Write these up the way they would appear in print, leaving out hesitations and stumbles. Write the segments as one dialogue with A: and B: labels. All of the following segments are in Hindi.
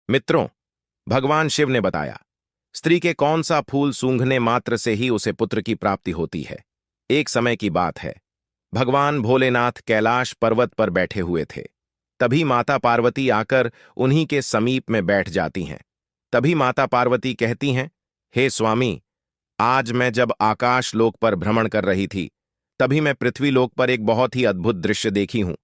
A: मित्रों, भगवान शिव ने बताया, स्त्री के कौन सा फूल सूंघने मात्र से ही उसे पुत्र की प्राप्ति होती है। एक समय की बात है, भगवान भोलेनाथ कैलाश पर्वत पर बैठे हुए थे। तभी माता पार्वती आकर उन्हीं के समीप में बैठ जाती हैं। तभी माता पार्वती कहती हैं, हे स्वामी, आज मैं जब आकाश लोक पर भ्रमण कर रही थी, तभी मैं पृथ्वी लोक पर एक बहुत ही अद्भुत दृश्य देखी हूं।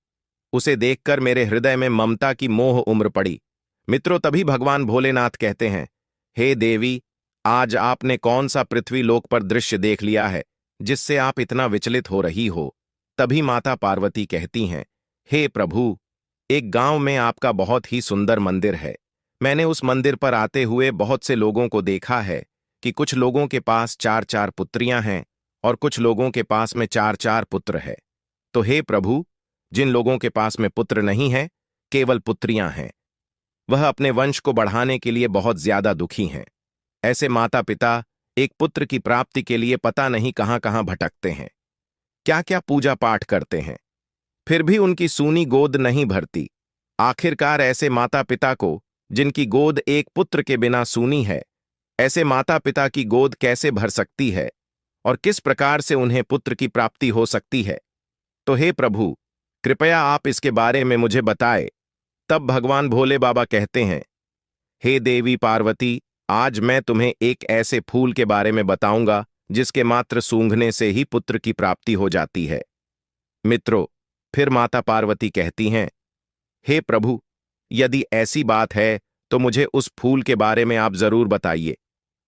A: उसे देखकर मेरे हृदय में ममता की मोह उम्र पड़ी। मित्रों, तभी भगवान भोलेनाथ कहते हैं, हे देवी, आज आपने कौन सा पृथ्वी लोक पर दृश्य देख लिया है जिससे आप इतना विचलित हो रही हो। तभी माता पार्वती कहती हैं, हे प्रभु, एक गांव में आपका बहुत ही सुंदर मंदिर है। मैंने उस मंदिर पर आते हुए बहुत से लोगों को देखा है कि कुछ लोगों के पास चार चार पुत्रियां हैं और कुछ लोगों के पास में चार चार पुत्र है। तो हे प्रभु, जिन लोगों के पास में पुत्र नहीं है, केवल पुत्रियां हैं, वह अपने वंश को बढ़ाने के लिए बहुत ज्यादा दुखी हैं। ऐसे माता पिता एक पुत्र की प्राप्ति के लिए पता नहीं कहां कहां भटकते हैं, क्या क्या पूजा पाठ करते हैं, फिर भी उनकी सूनी गोद नहीं भरती। आखिरकार ऐसे माता पिता को, जिनकी गोद एक पुत्र के बिना सूनी है, ऐसे माता पिता की गोद कैसे भर सकती है और किस प्रकार से उन्हें पुत्र की प्राप्ति हो सकती है। तो हे प्रभु, कृपया आप इसके बारे में मुझे बताएं। तब भगवान भोले बाबा कहते हैं, हे देवी पार्वती, आज मैं तुम्हें एक ऐसे फूल के बारे में बताऊंगा जिसके मात्र सूंघने से ही पुत्र की प्राप्ति हो जाती है। मित्रों, फिर माता पार्वती कहती हैं, हे प्रभु, यदि ऐसी बात है तो मुझे उस फूल के बारे में आप जरूर बताइए।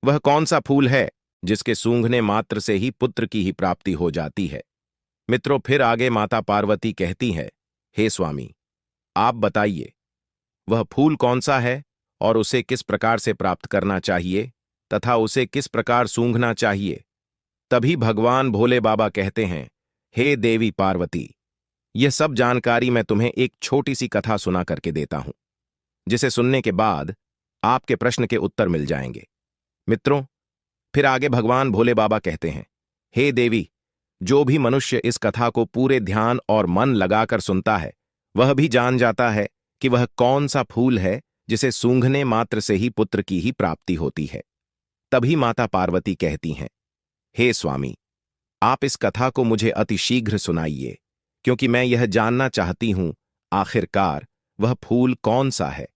A: वह कौन सा फूल है जिसके सूंघने मात्र से ही पुत्र की ही प्राप्ति हो जाती है। मित्रों, फिर आगे माता पार्वती कहती है, हे स्वामी, आप बताइए, वह फूल कौन सा है और उसे किस प्रकार से प्राप्त करना चाहिए तथा उसे किस प्रकार सूंघना चाहिए। तभी भगवान भोले बाबा कहते हैं, हे देवी पार्वती, यह सब जानकारी मैं तुम्हें एक छोटी सी कथा सुना करके देता हूं, जिसे सुनने के बाद आपके प्रश्न के उत्तर मिल जाएंगे। मित्रों, फिर आगे भगवान भोले बाबा कहते हैं, हे देवी, जो भी मनुष्य इस कथा को पूरे ध्यान और मन लगाकर सुनता है, वह भी जान जाता है कि वह कौन सा फूल है जिसे सूंघने मात्र से ही पुत्र की ही प्राप्ति होती है। तभी माता पार्वती कहती हैं, हे स्वामी, आप इस कथा को मुझे अतिशीघ्र सुनाइए, क्योंकि मैं यह जानना चाहती हूं आखिरकार वह फूल कौन सा है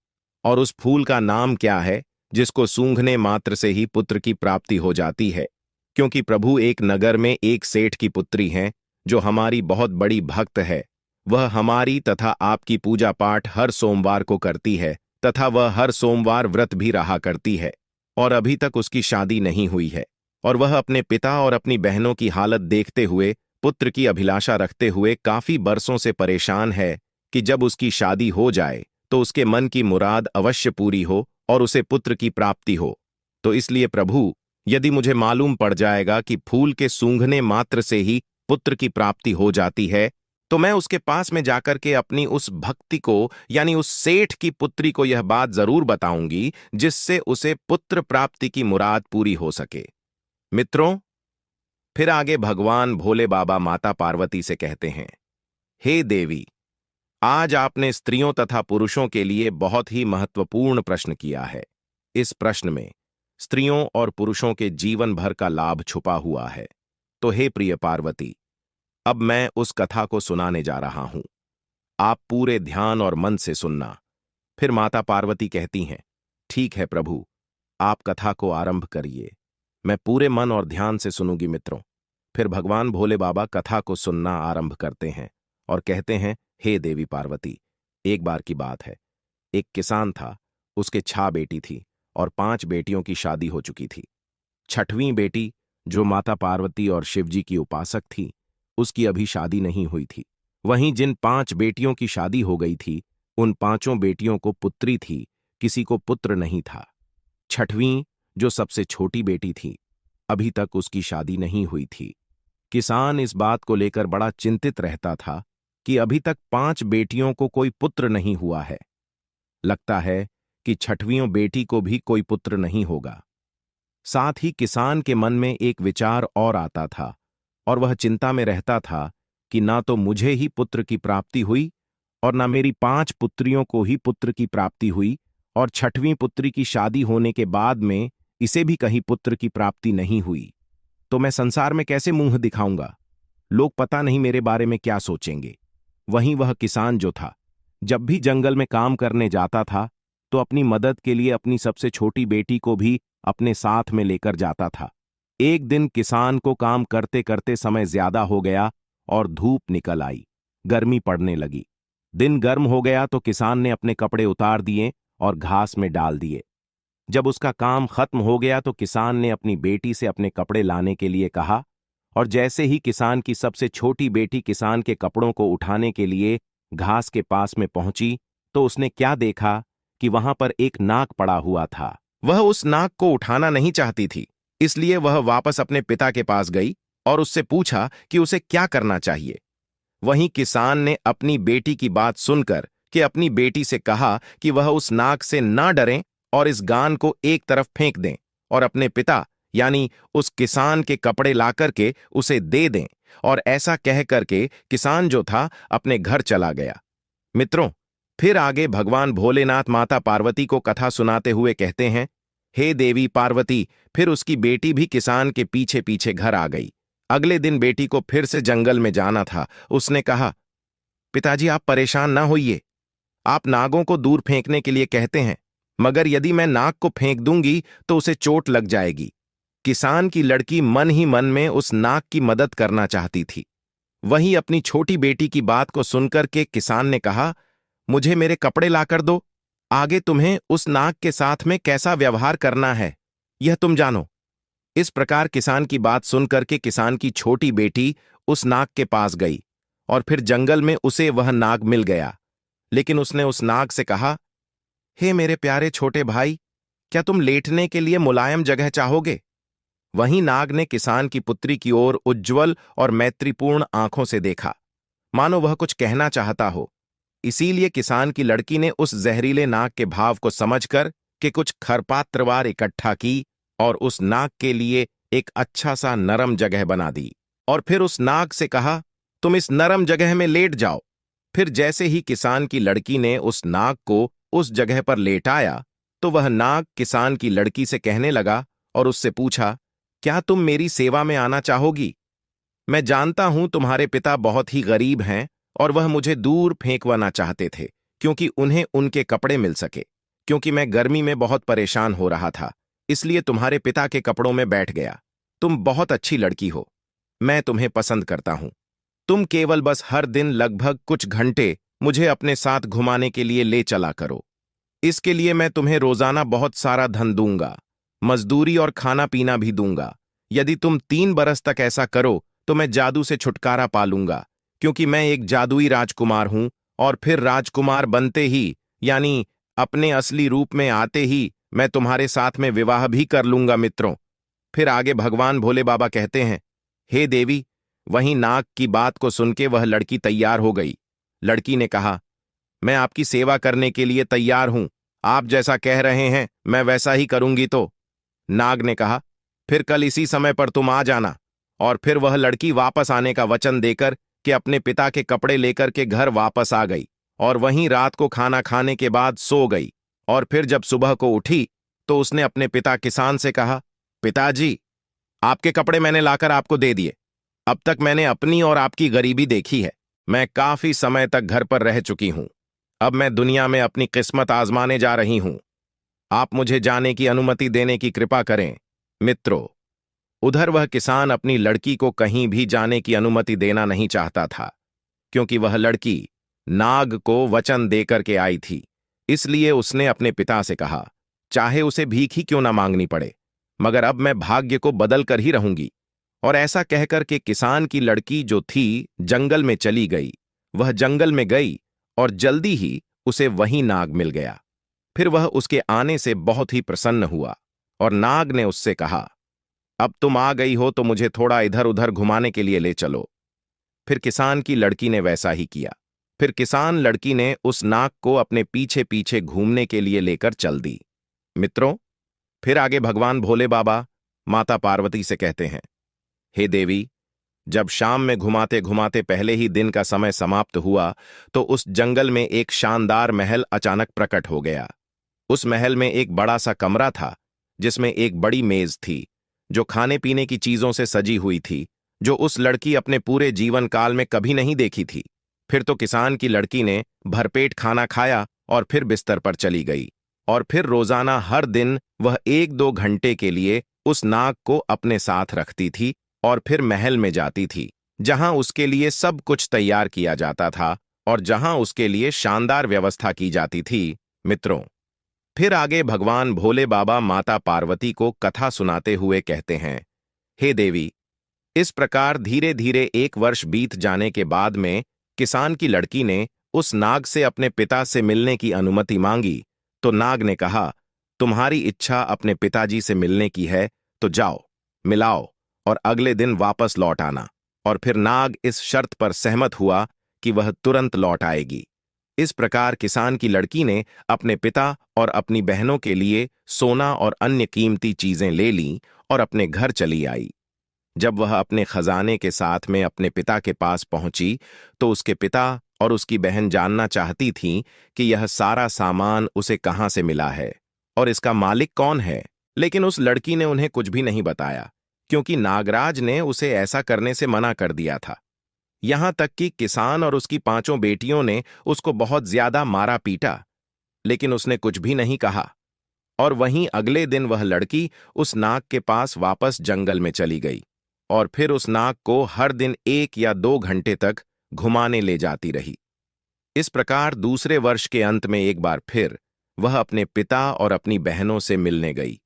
A: और उस फूल का नाम क्या है जिसको सूंघने मात्र से ही पुत्र की प्राप्ति हो जाती है। क्योंकि प्रभु, एक नगर में एक सेठ की पुत्री हैं जो हमारी बहुत बड़ी भक्त है। वह हमारी तथा आपकी पूजा पाठ हर सोमवार को करती है तथा वह हर सोमवार व्रत भी रहा करती है और अभी तक उसकी शादी नहीं हुई है। और वह अपने पिता और अपनी बहनों की हालत देखते हुए, पुत्र की अभिलाषा रखते हुए काफी बरसों से परेशान है कि जब उसकी शादी हो जाए तो उसके मन की मुराद अवश्य पूरी हो और उसे पुत्र की प्राप्ति हो। तो इसलिए प्रभु, यदि मुझे मालूम पड़ जाएगा कि फूल के सूंघने मात्र से ही पुत्र की प्राप्ति हो जाती है, तो मैं उसके पास में जाकर के अपनी उस भक्ति को, यानी उस सेठ की पुत्री को यह बात जरूर बताऊंगी जिससे उसे पुत्र प्राप्ति की मुराद पूरी हो सके। मित्रों, फिर आगे भगवान भोले बाबा माता पार्वती से कहते हैं, हे देवी, आज आपने स्त्रियों तथा पुरुषों के लिए बहुत ही महत्वपूर्ण प्रश्न किया है। इस प्रश्न में स्त्रियों और पुरुषों के जीवन भर का लाभ छुपा हुआ है। तो हे प्रिय पार्वती, अब मैं उस कथा को सुनाने जा रहा हूं। आप पूरे ध्यान और मन से सुनना। फिर माता पार्वती कहती हैं, ठीक है प्रभु, आप कथा को आरंभ करिए, मैं पूरे मन और ध्यान से सुनूंगी। मित्रों, फिर भगवान भोले बाबा कथा को सुनना आरंभ करते हैं और कहते हैं, हे देवी पार्वती, एक बार की बात है, एक किसान था, उसके 6 बेटी थी और 5 बेटियों की शादी हो चुकी थी। 6वीं बेटी, जो माता पार्वती और शिवजी की उपासक थी, उसकी अभी शादी नहीं हुई थी। वहीं जिन 5 बेटियों की शादी हो गई थी, उन 5 बेटियों को पुत्री थी, किसी को पुत्र नहीं था। 6वीं, जो सबसे छोटी बेटी थी, अभी तक उसकी शादी नहीं हुई थी। किसान इस बात को लेकर बड़ा चिंतित रहता था कि अभी तक 5 बेटियों को कोई पुत्र नहीं हुआ है। लगता है कि 6वीं बेटी को भी कोई पुत्र नहीं होगा। साथ ही किसान के मन में एक विचार और आता था और वह चिंता में रहता था कि ना तो मुझे ही पुत्र की प्राप्ति हुई और ना मेरी 5 पुत्रियों को ही पुत्र की प्राप्ति हुई और 6वीं पुत्री की शादी होने के बाद में इसे भी कहीं पुत्र की प्राप्ति नहीं हुई, तो मैं संसार में कैसे मुंह दिखाऊंगा? लोग पता नहीं मेरे बारे में क्या सोचेंगे। वहीं वह किसान जो था, जब भी जंगल में काम करने जाता था तो अपनी मदद के लिए अपनी सबसे छोटी बेटी को भी अपने साथ में लेकर जाता था। एक दिन किसान को काम करते करते समय ज्यादा हो गया और धूप निकल आई, गर्मी पड़ने लगी। दिन गर्म हो गया तो किसान ने अपने कपड़े उतार दिए और घास में डाल दिए। जब उसका काम खत्म हो गया तो किसान ने अपनी बेटी से अपने कपड़े लाने के लिए कहा, और जैसे ही किसान की सबसे छोटी बेटी किसान के कपड़ों को उठाने के लिए घास के पास में पहुंची तो उसने क्या देखा कि वहां पर एक नाग पड़ा हुआ था। वह उस नाग को उठाना नहीं चाहती थी, इसलिए वह वापस अपने पिता के पास गई और उससे पूछा कि उसे क्या करना चाहिए। वहीं किसान ने अपनी बेटी की बात सुनकर कि अपनी बेटी से कहा कि वह उस नाग से ना डरें और इस गान को एक तरफ फेंक दें और अपने पिता यानी उस किसान के कपड़े लाकर के उसे दे दें, और ऐसा कह करके किसान जो था अपने घर चला गया। मित्रों, फिर आगे भगवान भोलेनाथ माता पार्वती को कथा सुनाते हुए कहते हैं, हे देवी पार्वती। फिर उसकी बेटी भी किसान के पीछे पीछे घर आ गई। अगले दिन बेटी को फिर से जंगल में जाना था। उसने कहा, पिताजी आप परेशान ना होइए, आप नागों को दूर फेंकने के लिए कहते हैं, मगर यदि मैं नाग को फेंक दूंगी तो उसे चोट लग जाएगी। किसान की लड़की मन ही मन में उस नाग की मदद करना चाहती थी। वहीं अपनी छोटी बेटी की बात को सुनकर के किसान ने कहा, मुझे मेरे कपड़े लाकर दो, आगे तुम्हें उस नाग के साथ में कैसा व्यवहार करना है यह तुम जानो। इस प्रकार किसान की बात सुनकर के किसान की छोटी बेटी उस नाग के पास गई और फिर जंगल में उसे वह नाग मिल गया। लेकिन उसने उस नाग से कहा, हे मेरे प्यारे छोटे भाई, क्या तुम लेटने के लिए मुलायम जगह चाहोगे? वहीं नाग ने किसान की पुत्री की ओर उज्ज्वल और मैत्रीपूर्ण आंखों से देखा, मानो वह कुछ कहना चाहता हो। इसीलिए किसान की लड़की ने उस जहरीले नाग के भाव को समझकर कि कुछ खरपात्रवार इकट्ठा की और उस नाग के लिए एक अच्छा सा नरम जगह बना दी और फिर उस नाग से कहा, तुम इस नरम जगह में लेट जाओ। फिर जैसे ही किसान की लड़की ने उस नाग को उस जगह पर लेटाया तो वह नाग किसान की लड़की से कहने लगा और उससे पूछा, क्या तुम मेरी सेवा में आना चाहोगी? मैं जानता हूं तुम्हारे पिता बहुत ही गरीब हैं और वह मुझे दूर फेंकवाना चाहते थे क्योंकि उन्हें उनके कपड़े मिल सके। क्योंकि मैं गर्मी में बहुत परेशान हो रहा था, इसलिए तुम्हारे पिता के कपड़ों में बैठ गया। तुम बहुत अच्छी लड़की हो, मैं तुम्हें पसंद करता हूं। तुम केवल बस हर दिन लगभग कुछ घंटे मुझे अपने साथ घुमाने के लिए ले चला करो। इसके लिए मैं तुम्हें रोजाना बहुत सारा धन दूंगा, मजदूरी और खाना पीना भी दूंगा। यदि तुम 3 बरस तक ऐसा करो तो मैं जादू से छुटकारा पा लूंगा, क्योंकि मैं एक जादुई राजकुमार हूं। और फिर राजकुमार बनते ही यानी अपने असली रूप में आते ही मैं तुम्हारे साथ में विवाह भी कर लूंगा। मित्रों, फिर आगे भगवान भोले बाबा कहते हैं, हे देवी। वहीं नाग की बात को सुन के वह लड़की तैयार हो गई। लड़की ने कहा, मैं आपकी सेवा करने के लिए तैयार हूं, आप जैसा कह रहे हैं मैं वैसा ही करूंगी। तो नाग ने कहा, फिर कल इसी समय पर तुम आ जाना। और फिर वह लड़की वापस आने का वचन देकर कि अपने पिता के कपड़े लेकर के घर वापस आ गई और वहीं रात को खाना खाने के बाद सो गई। और फिर जब सुबह को उठी तो उसने अपने पिता किसान से कहा, पिताजी, आपके कपड़े मैंने लाकर आपको दे दिए। अब तक मैंने अपनी और आपकी गरीबी देखी है। मैं काफी समय तक घर पर रह चुकी हूं। अब मैं दुनिया में अपनी किस्मत आजमाने जा रही हूं। आप मुझे जाने की अनुमति देने की कृपा करें। मित्रों, उधर वह किसान अपनी लड़की को कहीं भी जाने की अनुमति देना नहीं चाहता था, क्योंकि वह लड़की नाग को वचन देकर के आई थी। इसलिए उसने अपने पिता से कहा, चाहे उसे भीख ही क्यों ना मांगनी पड़े, मगर अब मैं भाग्य को बदल कर ही रहूंगी। और ऐसा कहकर के किसान की लड़की जो थी जंगल में चली गई। वह जंगल में गई और जल्दी ही उसे वही नाग मिल गया। फिर वह उसके आने से बहुत ही प्रसन्न हुआ और नाग ने उससे कहा, अब तुम आ गई हो तो मुझे थोड़ा इधर उधर घुमाने के लिए ले चलो। फिर किसान की लड़की ने वैसा ही किया। फिर किसान लड़की ने उस नाग को अपने पीछे पीछे घूमने के लिए लेकर चल दी। मित्रों, फिर आगे भगवान भोले बाबा माता पार्वती से कहते हैं, हे देवी, जब शाम में घुमाते घुमाते पहले ही दिन का समय समाप्त हुआ तो उस जंगल में एक शानदार महल अचानक प्रकट हो गया। उस महल में एक बड़ा सा कमरा था, जिसमें एक बड़ी मेज थी, जो खाने पीने की चीजों से सजी हुई थी, जो उस लड़की अपने पूरे जीवन काल में कभी नहीं देखी थी। फिर तो किसान की लड़की ने भरपेट खाना खाया और फिर बिस्तर पर चली गई। और फिर रोजाना हर दिन वह 1-2 घंटे के लिए उस नाग को अपने साथ रखती थी और फिर महल में जाती थी, जहां उसके लिए सब कुछ तैयार किया जाता था और जहां उसके लिए शानदार व्यवस्था की जाती थी। मित्रों, फिर आगे भगवान भोले बाबा माता पार्वती को कथा सुनाते हुए कहते हैं, हे देवी, इस प्रकार धीरे धीरे 1 वर्ष बीत जाने के बाद में किसान की लड़की ने उस नाग से अपने पिता से मिलने की अनुमति मांगी। तो नाग ने कहा, तुम्हारी इच्छा अपने पिताजी से मिलने की है, तो जाओ, मिलाओ और अगले दिन वापस लौट आना। और फिर नाग इस शर्त पर सहमत हुआ कि वह तुरंत लौट आएगी। इस प्रकार किसान की लड़की ने अपने पिता और अपनी बहनों के लिए सोना और अन्य कीमती चीजें ले लीं और अपने घर चली आई। जब वह अपने खजाने के साथ में अपने पिता के पास पहुंची, तो उसके पिता और उसकी बहन जानना चाहती थीं कि यह सारा सामान उसे कहां से मिला है और इसका मालिक कौन है। लेकिन उस लड़की ने उन्हें कुछ भी नहीं बताया, क्योंकि नागराज ने उसे ऐसा करने से मना कर दिया था। यहां तक कि किसान और उसकी 5 बेटियों ने उसको बहुत ज्यादा मारा पीटा, लेकिन उसने कुछ भी नहीं कहा। और वहीं अगले दिन वह लड़की उस नाग के पास वापस जंगल में चली गई और फिर उस नाग को हर दिन 1 या 2 घंटे तक घुमाने ले जाती रही। इस प्रकार दूसरे वर्ष के अंत में एक बार फिर वह अपने पिता और अपनी बहनों से मिलने गई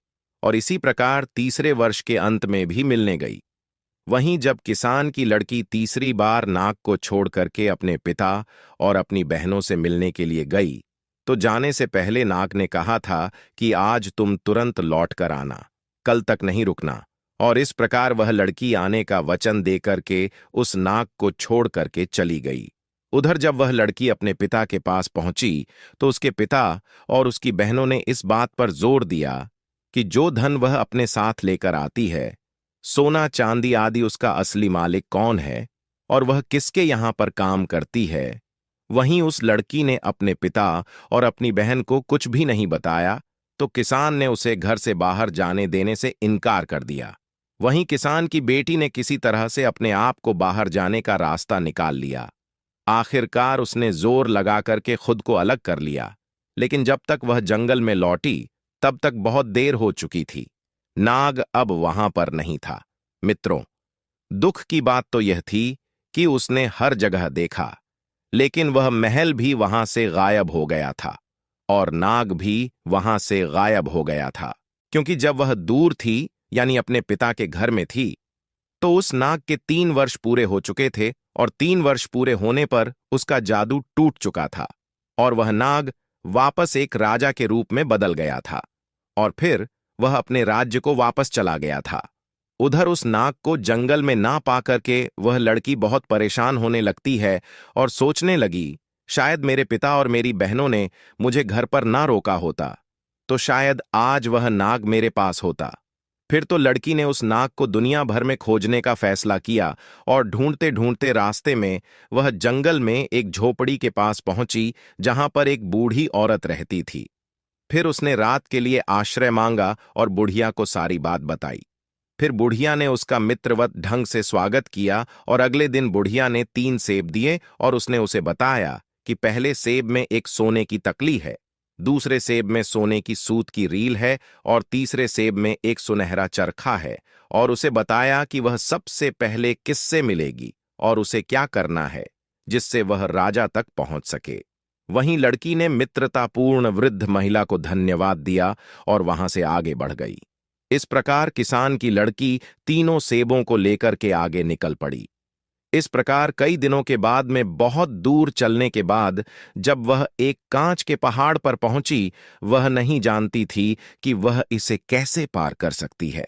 A: और इसी प्रकार तीसरे वर्ष के अंत में भी मिलने गई। वहीं जब किसान की लड़की तीसरी बार नाग को छोड़ करके अपने पिता और अपनी बहनों से मिलने के लिए गई, तो जाने से पहले नाग ने कहा था कि आज तुम तुरंत लौट कर आना, कल तक नहीं रुकना। और इस प्रकार वह लड़की आने का वचन दे करके उस नाग को छोड़ करके चली गई। उधर जब वह लड़की अपने पिता के पास पहुंची, तो उसके पिता और उसकी बहनों ने इस बात पर जोर दिया कि जो धन वह अपने साथ लेकर आती है, सोना चांदी आदि, उसका असली मालिक कौन है और वह किसके यहां पर काम करती है। वहीं उस लड़की ने अपने पिता और अपनी बहन को कुछ भी नहीं बताया, तो किसान ने उसे घर से बाहर जाने देने से इनकार कर दिया। वहीं किसान की बेटी ने किसी तरह से अपने आप को बाहर जाने का रास्ता निकाल लिया। आखिरकार उसने जोर लगा करके खुद को अलग कर लिया, लेकिन जब तक वह जंगल में लौटी तब तक बहुत देर हो चुकी थी। नाग अब वहां पर नहीं था। मित्रों, दुख की बात तो यह थी कि उसने हर जगह देखा, लेकिन वह महल भी वहां से गायब हो गया था और नाग भी वहां से गायब हो गया था, क्योंकि जब वह दूर थी, यानी अपने पिता के घर में थी, तो उस नाग के 3 वर्ष पूरे हो चुके थे और 3 वर्ष पूरे होने पर उसका जादू टूट चुका था और वह नाग वापस एक राजा के रूप में बदल गया था और फिर वह अपने राज्य को वापस चला गया था। उधर उस नाग को जंगल में ना पाकर के वह लड़की बहुत परेशान होने लगती है और सोचने लगी, शायद मेरे पिता और मेरी बहनों ने मुझे घर पर ना रोका होता, तो शायद आज वह नाग मेरे पास होता। फिर तो लड़की ने उस नाग को दुनिया भर में खोजने का फैसला किया और ढूंढते ढूंढते रास्ते में वह जंगल में एक झोपड़ी के पास पहुंची, जहां पर एक बूढ़ी औरत रहती थी। फिर उसने रात के लिए आश्रय मांगा और बुढ़िया को सारी बात बताई। फिर बुढ़िया ने उसका मित्रवत ढंग से स्वागत किया और अगले दिन बुढ़िया ने 3 सेब दिए और उसने उसे बताया कि पहले सेब में एक सोने की तकली है, दूसरे सेब में सोने की सूत की रील है और तीसरे सेब में एक सुनहरा चरखा है, और उसे बताया कि वह सबसे पहले किससे मिलेगी और उसे क्या करना है जिससे वह राजा तक पहुंच सके। वहीं लड़की ने मित्रतापूर्ण वृद्ध महिला को धन्यवाद दिया और वहां से आगे बढ़ गई। इस प्रकार किसान की लड़की तीनों सेबों को लेकर के आगे निकल पड़ी। इस प्रकार कई दिनों के बाद में बहुत दूर चलने के बाद जब वह एक कांच के पहाड़ पर पहुंची, वह नहीं जानती थी कि वह इसे कैसे पार कर सकती है।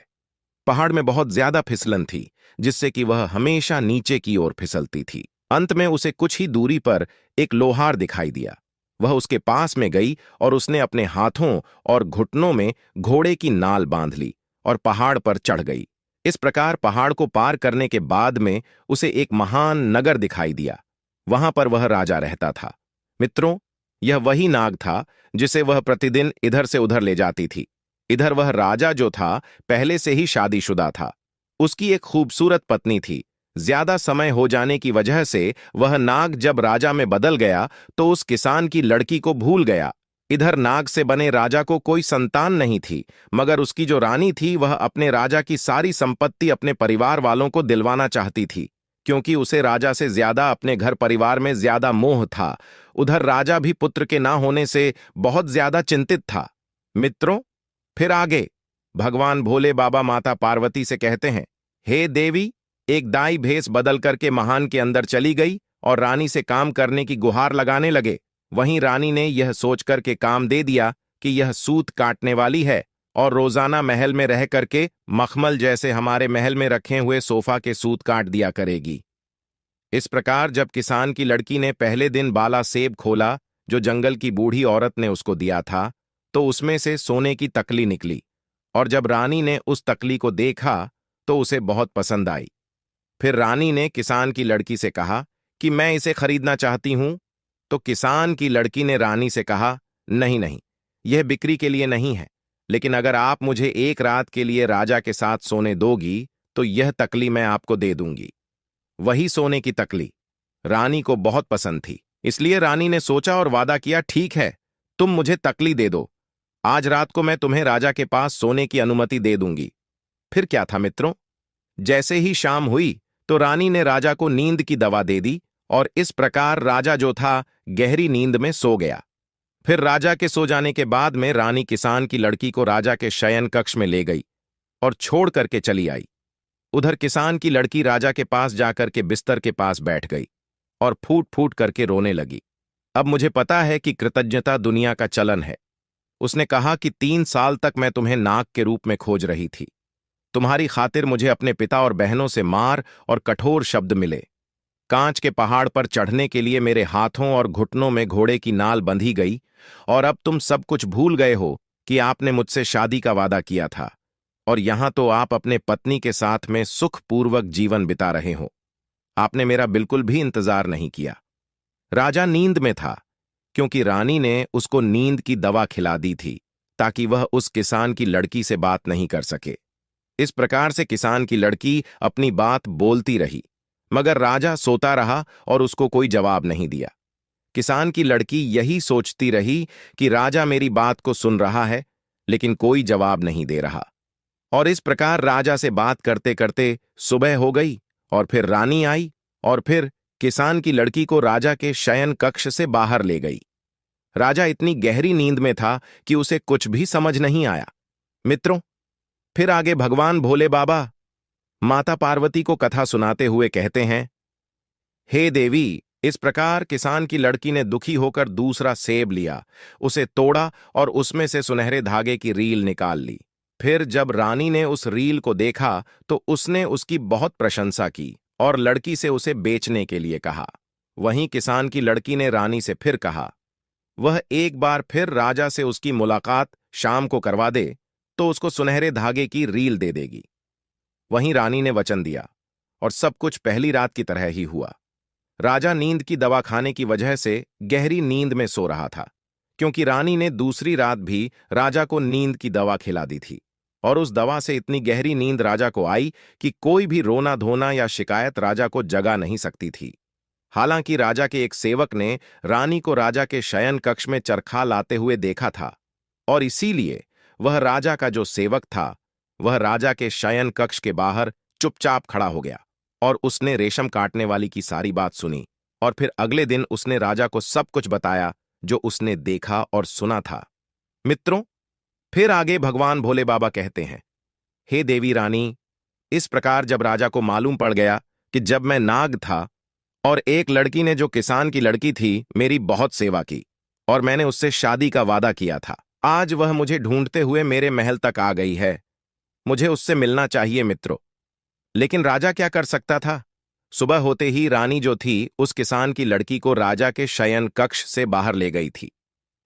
A: पहाड़ में बहुत ज्यादा फिसलन थी, जिससे कि वह हमेशा नीचे की ओर फिसलती थी। अंत में उसे कुछ ही दूरी पर एक लोहार दिखाई दिया। वह उसके पास में गई और उसने अपने हाथों और घुटनों में घोड़े की नाल बांध ली और पहाड़ पर चढ़ गई। इस प्रकार पहाड़ को पार करने के बाद में उसे एक महान नगर दिखाई दिया। वहां पर वह राजा रहता था। मित्रों, यह वही नाग था जिसे वह प्रतिदिन इधर से उधर ले जाती थी। इधर वह राजा जो था पहले से ही शादीशुदा था। उसकी एक खूबसूरत पत्नी थी। ज्यादा समय हो जाने की वजह से वह नाग जब राजा में बदल गया तो उस किसान की लड़की को भूल गया। इधर नाग से बने राजा को कोई संतान नहीं थी, मगर उसकी जो रानी थी वह अपने राजा की सारी संपत्ति अपने परिवार वालों को दिलवाना चाहती थी, क्योंकि उसे राजा से ज्यादा अपने घर परिवार में ज्यादा मोह था। उधर राजा भी पुत्र के ना होने से बहुत ज्यादा चिंतित था। मित्रों, फिर आगे भगवान भोले बाबा माता पार्वती से कहते हैं, हे देवी, एक दाई भेष बदल करके महान के अंदर चली गई और रानी से काम करने की गुहार लगाने लगे। वहीं रानी ने यह सोचकर के काम दे दिया कि यह सूत काटने वाली है और रोजाना महल में रह करके मखमल जैसे हमारे महल में रखे हुए सोफा के सूत काट दिया करेगी। इस प्रकार जब किसान की लड़की ने पहले दिन बाला सेब खोला जो जंगल की बूढ़ी औरत ने उसको दिया था, तो उसमें से सोने की तकली निकली, और जब रानी ने उस तकली को देखा तो उसे बहुत पसंद आई। फिर रानी ने किसान की लड़की से कहा कि मैं इसे खरीदना चाहती हूं। तो किसान की लड़की ने रानी से कहा, नहीं नहीं, यह बिक्री के लिए नहीं है, लेकिन अगर आप मुझे एक रात के लिए राजा के साथ सोने दोगी तो यह तकली मैं आपको दे दूंगी। वही सोने की तकली रानी को बहुत पसंद थी, इसलिए रानी ने सोचा और वादा किया, ठीक है, तुम मुझे तकली दे दो, आज रात को मैं तुम्हें राजा के पास सोने की अनुमति दे दूंगी। फिर क्या था मित्रों, जैसे ही शाम हुई तो रानी ने राजा को नींद की दवा दे दी, और इस प्रकार राजा जो था गहरी नींद में सो गया। फिर राजा के सो जाने के बाद में रानी किसान की लड़की को राजा के शयन कक्ष में ले गई और छोड़ करके चली आई। उधर किसान की लड़की राजा के पास जाकर के बिस्तर के पास बैठ गई और फूट फूट करके रोने लगी। अब मुझे पता है कि कृतज्ञता दुनिया का चलन है। उसने कहा कि 3 साल तक मैं तुम्हें नाग के रूप में खोज रही थी। तुम्हारी खातिर मुझे अपने पिता और बहनों से मार और कठोर शब्द मिले। कांच के पहाड़ पर चढ़ने के लिए मेरे हाथों और घुटनों में घोड़े की नाल बंधी गई, और अब तुम सब कुछ भूल गए हो कि आपने मुझसे शादी का वादा किया था, और यहां तो आप अपने पत्नी के साथ में सुखपूर्वक जीवन बिता रहे हो। आपने मेरा बिल्कुल भी इंतजार नहीं किया। राजा नींद में था, क्योंकि रानी ने उसको नींद की दवा खिला दी थी ताकि वह उस किसान की लड़की से बात नहीं कर सके। इस प्रकार से किसान की लड़की अपनी बात बोलती रही, मगर राजा सोता रहा और उसको कोई जवाब नहीं दिया। किसान की लड़की यही सोचती रही कि राजा मेरी बात को सुन रहा है, लेकिन कोई जवाब नहीं दे रहा। और इस प्रकार राजा से बात करते करते सुबह हो गई, और फिर रानी आई और फिर किसान की लड़की को राजा के शयन कक्ष से बाहर ले गई। राजा इतनी गहरी नींद में था कि उसे कुछ भी समझ नहीं आया। मित्रों, फिर आगे भगवान भोले बाबा माता पार्वती को कथा सुनाते हुए कहते हैं, हे देवी, इस प्रकार किसान की लड़की ने दुखी होकर दूसरा सेब लिया, उसे तोड़ा और उसमें से सुनहरे धागे की रील निकाल ली। फिर जब रानी ने उस रील को देखा तो उसने उसकी बहुत प्रशंसा की और लड़की से उसे बेचने के लिए कहा। वहीं किसान की लड़की ने रानी से फिर कहा, वह एक बार फिर राजा से उसकी मुलाकात शाम को करवा दे तो उसको सुनहरे धागे की रील दे देगी। वहीं रानी ने वचन दिया और सब कुछ पहली रात की तरह ही हुआ। राजा नींद की दवा खाने की वजह से गहरी नींद में सो रहा था, क्योंकि रानी ने दूसरी रात भी राजा को नींद की दवा खिला दी थी, और उस दवा से इतनी गहरी नींद राजा को आई कि कोई भी रोना धोना या शिकायत राजा को जगा नहीं सकती थी। हालांकि राजा के एक सेवक ने रानी को राजा के शयन कक्ष में चरखा लाते हुए देखा था, और इसीलिए वह राजा का जो सेवक था वह राजा के शयन कक्ष के बाहर चुपचाप खड़ा हो गया, और उसने रेशम काटने वाली की सारी बात सुनी, और फिर अगले दिन उसने राजा को सब कुछ बताया जो उसने देखा और सुना था। मित्रों, फिर आगे भगवान भोले बाबा कहते हैं, हे देवी रानी, इस प्रकार जब राजा को मालूम पड़ गया कि जब मैं नाग था और एक लड़की ने जो किसान की लड़की थी मेरी बहुत सेवा की और मैंने उससे शादी का वादा किया था, आज वह मुझे ढूंढते हुए मेरे महल तक आ गई है। मुझे उससे मिलना चाहिए मित्रों। लेकिन राजा क्या कर सकता था? सुबह होते ही रानी जो थी उस किसान की लड़की को राजा के शयन कक्ष से बाहर ले गई थी।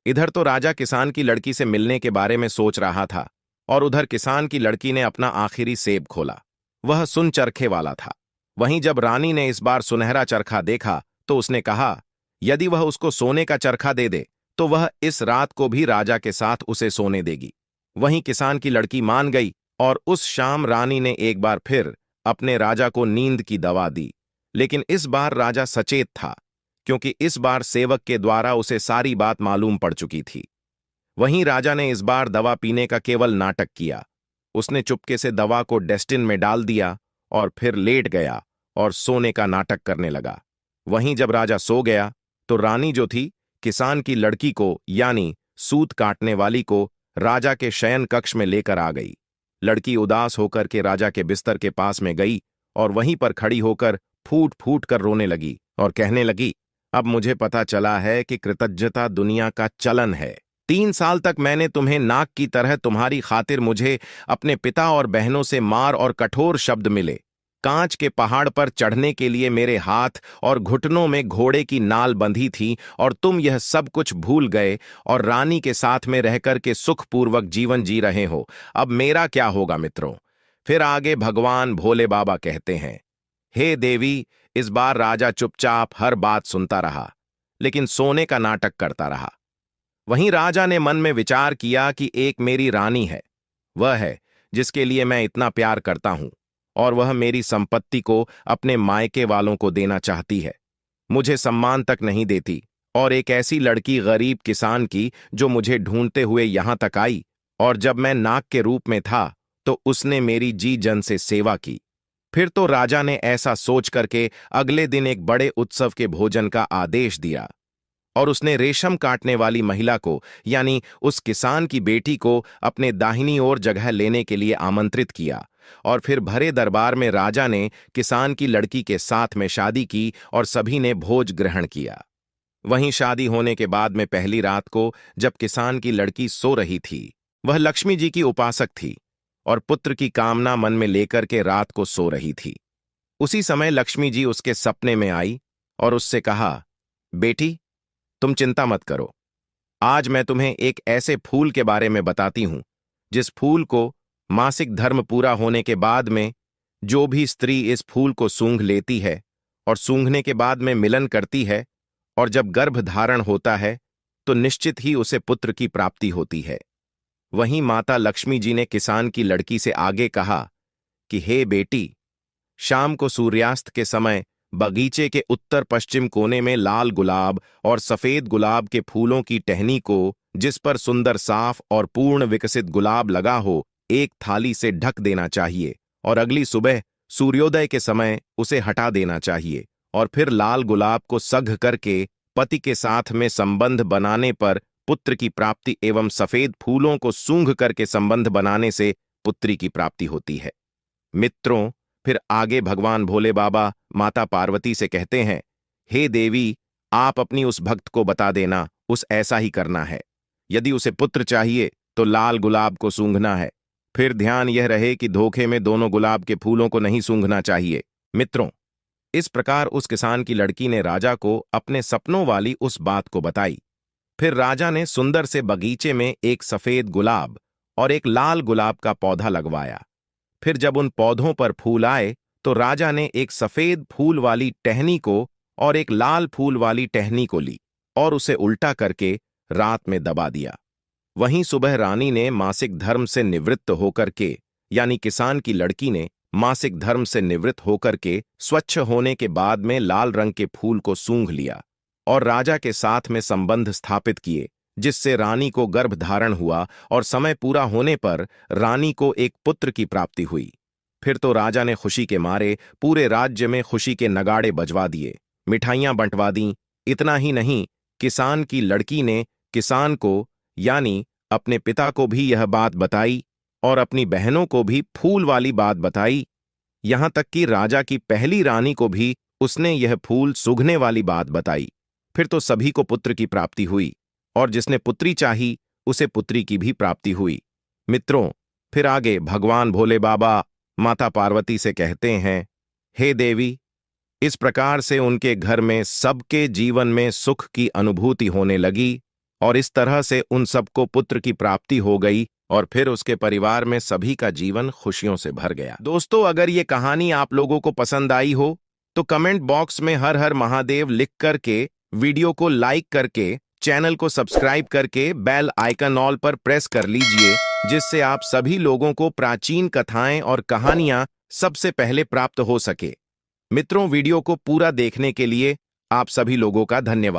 A: इधर तो राजा किसान की लड़की से मिलने के बारे में सोच रहा था, और उधर किसान की लड़की ने अपना आखिरी सेब खोला। वह सुन चरखे वाला था। वहीं जब रानी ने इस बार सुनहरा चरखा देखा तो उसने कहा, यदि वह उसको सोने का चरखा दे दे तो वह इस रात को भी राजा के साथ उसे सोने देगी। वहीं किसान की लड़की मान गई और उस शाम रानी ने एक बार फिर अपने राजा को नींद की दवा दी। लेकिन इस बार राजा सचेत था, क्योंकि इस बार सेवक के द्वारा उसे सारी बात मालूम पड़ चुकी थी। वहीं राजा ने इस बार दवा पीने का केवल नाटक किया। उसने चुपके से दवा को डेस्टिन में डाल दिया और फिर लेट गया और सोने का नाटक करने लगा। वहीं जब राजा सो गया तो रानी जो थी किसान की लड़की को यानी सूत काटने वाली को राजा के शयन कक्ष में लेकर आ गई। लड़की उदास होकर के राजा के बिस्तर के पास में गई और वहीं पर खड़ी होकर फूट फूट कर रोने लगी और कहने लगी, अब मुझे पता चला है कि कृतज्ञता दुनिया का चलन है। 3 साल तक मैंने तुम्हें नाक की तरह तुम्हारी खातिर मुझे अपने पिता और बहनों से मार और कठोर शब्द मिले। कांच के पहाड़ पर चढ़ने के लिए मेरे हाथ और घुटनों में घोड़े की नाल बंधी थी और तुम यह सब कुछ भूल गए और रानी के साथ में रहकर के सुखपूर्वक जीवन जी रहे हो। अब मेरा क्या होगा मित्रों? फिर आगे भगवान भोले बाबा कहते हैं, हे देवी, इस बार राजा चुपचाप हर बात सुनता रहा, लेकिन सोने का नाटक करता रहा। वहीं राजा ने मन में विचार किया कि एक मेरी रानी है, वह है जिसके लिए मैं इतना प्यार करता हूं और वह मेरी संपत्ति को अपने मायके वालों को देना चाहती है, मुझे सम्मान तक नहीं देती। और एक ऐसी लड़की गरीब किसान की जो मुझे ढूंढते हुए यहां तक आई और जब मैं नाक के रूप में था तो उसने मेरी जी जन से सेवा की। फिर तो राजा ने ऐसा सोच करके अगले दिन एक बड़े उत्सव के भोजन का आदेश दिया और उसने रेशम काटने वाली महिला को यानी उस किसान की बेटी को अपने दाहिनी ओर जगह लेने के लिए आमंत्रित किया और फिर भरे दरबार में राजा ने किसान की लड़की के साथ में शादी की और सभी ने भोज ग्रहण किया। वहीं शादी होने के बाद में पहली रात को जब किसान की लड़की सो रही थी, वह लक्ष्मी जी की उपासक थी और पुत्र की कामना मन में लेकर के रात को सो रही थी। उसी समय लक्ष्मी जी उसके सपने में आई और उससे कहा, बेटी, तुम चिंता मत करो, आज मैं तुम्हें एक ऐसे फूल के बारे में बताती हूं जिस फूल को मासिक धर्म पूरा होने के बाद में जो भी स्त्री इस फूल को सूंघ लेती है और सूंघने के बाद में मिलन करती है और जब गर्भ धारण होता है तो निश्चित ही उसे पुत्र की प्राप्ति होती है। वहीं माता लक्ष्मी जी ने किसान की लड़की से आगे कहा कि हे बेटी, शाम को सूर्यास्त के समय बगीचे के उत्तर पश्चिम कोने में लाल गुलाब और सफेद गुलाब के फूलों की टहनी को, जिस पर सुंदर साफ और पूर्ण विकसित गुलाब लगा हो, एक थाली से ढक देना चाहिए और अगली सुबह सूर्योदय के समय उसे हटा देना चाहिए और फिर लाल गुलाब को सघ करके पति के साथ में संबंध बनाने पर पुत्र की प्राप्ति एवं सफेद फूलों को सूंघ करके संबंध बनाने से पुत्री की प्राप्ति होती है। मित्रों, फिर आगे भगवान भोले बाबा माता पार्वती से कहते हैं, हे देवी, आप अपनी उस भक्त को बता देना, उस ऐसा ही करना है। यदि उसे पुत्र चाहिए तो लाल गुलाब को सूंघना है। फिर ध्यान यह रहे कि धोखे में दोनों गुलाब के फूलों को नहीं सूंघना चाहिए। मित्रों, इस प्रकार उस किसान की लड़की ने राजा को अपने सपनों वाली उस बात को बताई। फिर राजा ने सुंदर से बगीचे में एक सफेद गुलाब और एक लाल गुलाब का पौधा लगवाया। फिर जब उन पौधों पर फूल आए तो राजा ने एक सफेद फूल वाली टहनी को और एक लाल फूल वाली टहनी को ली और उसे उल्टा करके रात में दबा दिया। वहीं सुबह रानी ने मासिक धर्म से निवृत्त होकर के यानी किसान की लड़की ने मासिक धर्म से निवृत्त होकर के स्वच्छ होने के बाद में लाल रंग के फूल को सूंघ लिया और राजा के साथ में संबंध स्थापित किए, जिससे रानी को गर्भ धारण हुआ और समय पूरा होने पर रानी को एक पुत्र की प्राप्ति हुई। फिर तो राजा ने खुशी के मारे पूरे राज्य में खुशी के नगाड़े बजवा दिए, मिठाइयां बंटवा दीं। इतना ही नहीं, किसान की लड़की ने किसान को यानी अपने पिता को भी यह बात बताई और अपनी बहनों को भी फूल वाली बात बताई। यहां तक कि राजा की पहली रानी को भी उसने यह फूल सूंघने वाली बात बताई। फिर तो सभी को पुत्र की प्राप्ति हुई और जिसने पुत्री चाही उसे पुत्री की भी प्राप्ति हुई। मित्रों, फिर आगे भगवान भोले बाबा माता पार्वती से कहते हैं, हे देवी, इस प्रकार से उनके घर में सबके जीवन में सुख की अनुभूति होने लगी और इस तरह से उन सबको पुत्र की प्राप्ति हो गई और फिर उसके परिवार में सभी का जीवन खुशियों से भर गया। दोस्तों, अगर ये कहानी आप लोगों को पसंद आई हो तो कमेंट बॉक्स में हर हर महादेव लिख करके वीडियो को लाइक करके चैनल को सब्सक्राइब करके बेल आइकन ऑल पर प्रेस कर लीजिए, जिससे आप सभी लोगों को प्राचीन कथाएं और कहानियां सबसे पहले प्राप्त हो सके। मित्रों, वीडियो को पूरा देखने के लिए आप सभी लोगों का धन्यवाद।